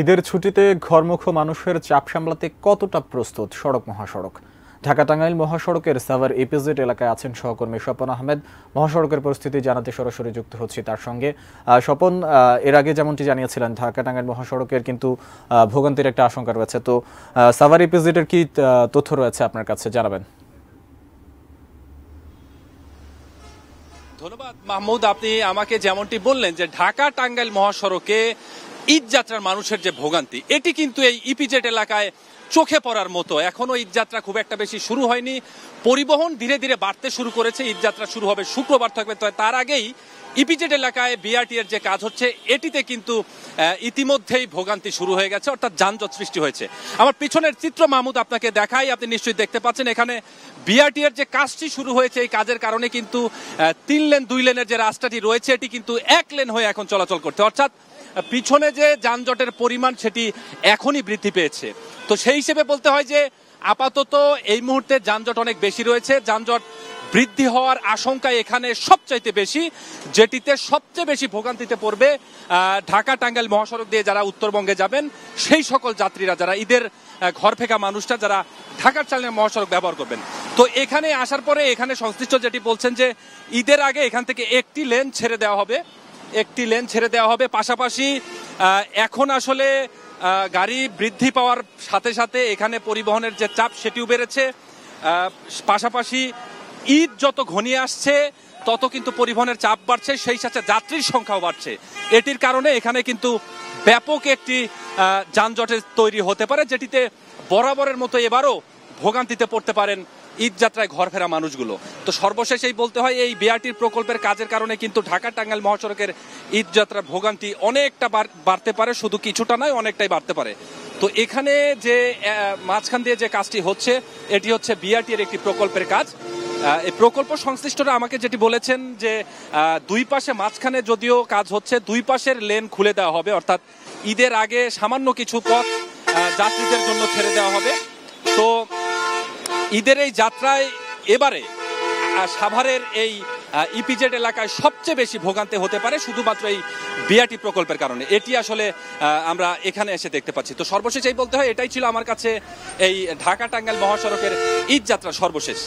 ঈদের ছুটিতে ঘরমুখ মানুষের চাপ সামলাতে কতটা প্রস্তুত সড়ক মহাসড়ক? ঢাকা টাঙ্গাইল মহাসড়কের সাভার ইপিজেড এলাকায় আছেন সহকর্মী স্বপন আহমেদ। মহাসড়কের পরিস্থিতি জানাতে সরাসরি যুক্ত হচ্ছি তার সঙ্গে। স্বপন, এর আগে যেমনটি জানিয়েছিলেন ঢাকা টাঙ্গাইল মহাসড়কের কিন্তু ভোগান্তির একটা আশঙ্কা রয়েছে, তো সাভার ইপিজেডের কি তথ্য রয়েছে আপনার কাছে জানাবেন? ধন্যবাদ মাহমুদ, আপনি আমাকে যেমনটি বললেন যে ঢাকা টাঙ্গাইল মহাসড়কে ঈদযাত্রার মানুষের যে ভোগান্তি, এটি কিন্তু এই ইপিজেড এলাকায় চোখে পড়ার মতো। এখনো ঈদযাত্রা খুব একটা বেশি শুরু হয়নি, পরিবহন ধীরে ধীরে বাড়তে শুরু করেছে। ঈদযাত্রা শুরু হবে শুক্রবার থাকবে, তার আগেই ইপিজেড এলাকায় বিআরটি এর যে কাজ হচ্ছে এটিতে কিন্তু ইতিমধ্যেই ভোগান্তি শুরু হয়ে গেছে, অর্থাৎ যানজট সৃষ্টি হয়েছে। আমার পিছনের চিত্র মাহমুদ আপনাকে দেখাই, আপনি নিশ্চয়ই দেখতে পাচ্ছেন এখানে বিআরটি এর যে কাজটি শুরু হয়েছে এই কাজের কারণে কিন্তু 3 লেন 2 লেনের যে রাস্তাটি রয়েছে এটি কিন্তু 1 লেন হয়ে এখন চলাচল করতে, অর্থাৎ পিছনে যে যানজটের পরিমাণ সেটি এখনই বৃদ্ধি পেয়েছে। তো সেই হিসেবে বলতে হয় যে আপাতত এই মুহূর্তে যানজট অনেক বেশি রয়েছে। যানজট বৃদ্ধি হওয়ার আশঙ্কা এখানে সবচাইতে বেশি, যেটিতে সবচেয়ে বেশি ভোগান্তিতে পড়বে ঢাকা টাঙ্গাইল মহাসড়ক দিয়ে যারা উত্তরবঙ্গে যাবেন সেই সকল যাত্রীরা, যারা ঈদের ঘর ফেকা মানুষটা যারা ঢাকার টাঙ্গাইল মহাসড়ক ব্যবহার করবেন। তো এখানে আসার পরে এখানে সংশ্লিষ্ট যেটি বলছেন যে ঈদের আগে এখান থেকে একটি লেন ছেড়ে দেওয়া হবে। পাশাপাশি এখন আসলে গাড়ি বৃদ্ধি পাওয়ার সাথে সাথে এখানে পরিবহনের যে চাপ সেটিও বেড়েছে। পাশাপাশি ঈদ যত ঘনিয়ে আসছে তত কিন্তু পরিবহনের চাপ বাড়ছে, সেই সাথে যাত্রীর সংখ্যাও বাড়ছে। এটির কারণে এখানে কিন্তু ব্যাপক একটি যানজটের তৈরি হতে পারে, যেটিতে বরাবরের মতো এবারও ভোগান্তিতে পড়তে পারেন ঈদ যাত্রায় ঘর ফেরা মানুষগুলো। তো সর্বশেষেই বলতে হয় এই বিআরটির প্রকল্পের কাজের কারণে কিন্তু ঢাকা টাঙ্গাইল মহাসড়কের ঈদ যাত্রার ভোগান্তি অনেকটা বাড়তে পারে, শুধু কিছুটা নয় অনেকটাই বাড়তে পারে। তো এখানে যে মাঝখান দিয়ে যে কাজটি হচ্ছে এটি হচ্ছে বিআরটির একটি প্রকল্পের কাজ। এই প্রকল্প সংশ্লিষ্টরা আমাকে যেটি বলেছেন যে দুই পাশে মাঝখানে যদিও কাজ হচ্ছে, দুই পাশের লেন খুলে দেওয়া হবে, অর্থাৎ ঈদের আগে সামান্য কিছু পথ যাত্রীদের জন্য ছেড়ে দেওয়া হবে। তো ঈদের এই যাত্রায় এবারে সাভারের এই ইপিজেড এলাকায় সবচেয়ে বেশি ভোগান্তি হতে পারে শুধুমাত্র এই বিআরটি প্রকল্পের কারণে। এটি আসলে আমরা এখানে এসে দেখতে পাচ্ছি। তো সর্বশেষ এই বলতে হয় এটাই ছিল আমার কাছে এই ঢাকা টাঙ্গাইল মহাসড়কের ঈদ যাত্রা সর্বশেষ।